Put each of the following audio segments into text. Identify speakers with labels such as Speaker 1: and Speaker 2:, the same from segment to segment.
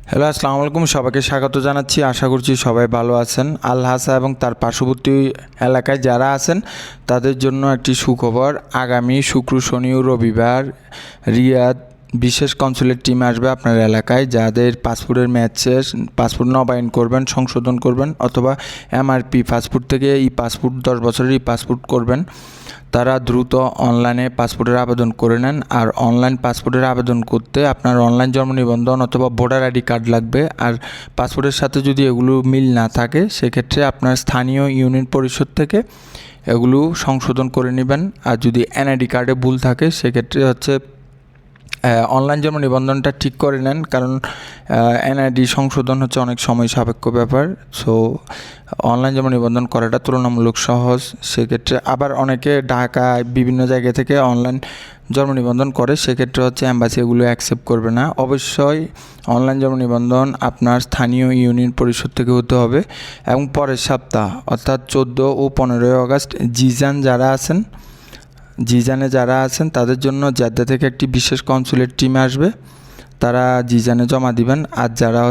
Speaker 1: Hello, আসসালামু আলাইকুম। সবাইকে স্বাগত জানাচ্ছি। আশা করছি সবাই ভালো আছেন। আল হাসা এবং তার পার্শ্ববর্তী এলাকায় যারা আছেন তাদের জন্য একটি সুখবর। আগামী শুক্র, শনি ও রবিবার রিয়াদ বিশেষ কনসুলেট টিম আসবে আপনার এলাকায়। যাদের পাসপোর্টের মেয়াদ শেষ, পাসপোর্ট নবায়ন করবেন, সংশোধন করবেন, অথবা এমআরপি পাসপোর্ট থেকে ই পাসপোর্ট 10 বছরের ই পাসপোর্ট করবেন, তারা দ্রুত অনলাইনে পাসপোর্টের আবেদন করে নেন। আর অনলাইন পাসপোর্টের আবেদন করতে আপনার অনলাইন জন্ম নিবন্ধন অথবা ভোটার আইডি কার্ড লাগবে। আর পাসপোর্টের সাথে যদি এগুলো মিল না থাকে সেক্ষেত্রে আপনার স্থানীয় ইউনিয়ন পরিষদ থেকে এগুলো সংশোধন করে নেবেন। আর যদি এনআইডি কার্ডে ভুল থাকে সেক্ষেত্রে অনলাইন জন্ম নিবন্ধনটা ঠিক করে নেন, কারণ এনআইডি সংশোধন হচ্ছে অনেক সময় সাপেক্ষ ব্যাপার। সো অনলাইন জন্ম নিবন্ধন করাটা তুলনামূলক সহজ। সেক্ষেত্রে আবার অনেকে ঢাকায় বিভিন্ন জায়গা থেকে অনলাইন জন্ম নিবন্ধন করে, সেক্ষেত্রে এম্বাসি এগুলো অ্যাকসেপ্ট করবে না। অবশ্যই অনলাইন জন্ম নিবন্ধন আপনার স্থানীয় ইউনিয়ন পরিষদ থেকে হতে হবে। এবং পরের সপ্তাহ অর্থাৎ 14 ও 15 আগস্ট জিজানে যারা আছেন তাদের জন্য জেদ্দা থেকে একটি বিশেষ কনসুলেট টিম আসবে। তারা জিজানে জমা দিবেন। আর যারা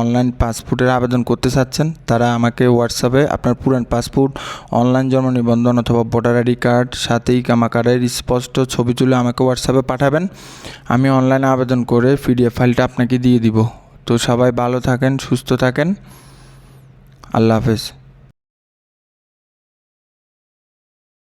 Speaker 1: অনলাইন পাসপোর্টের আবেদন করতে চাচ্ছেন তারা আমাকে হোয়াটসঅ্যাপে আপনার পুরান পাসপোর্ট, অনলাইন জন্ম নিবন্ধন অথবা ভোটার আইডি কার্ড, সাথে ইকামা কার্ডের স্পষ্ট ছবি তুলে আমাকে হোয়াটসঅ্যাপে পাঠাবেন। আমি অনলাইনে আবেদন করে পিডিএফ ফাইলটা আপনাকে দিয়ে দিব। তো সবাই ভালো থাকেন, সুস্থ থাকেন। আল্লাহ হাফেজ।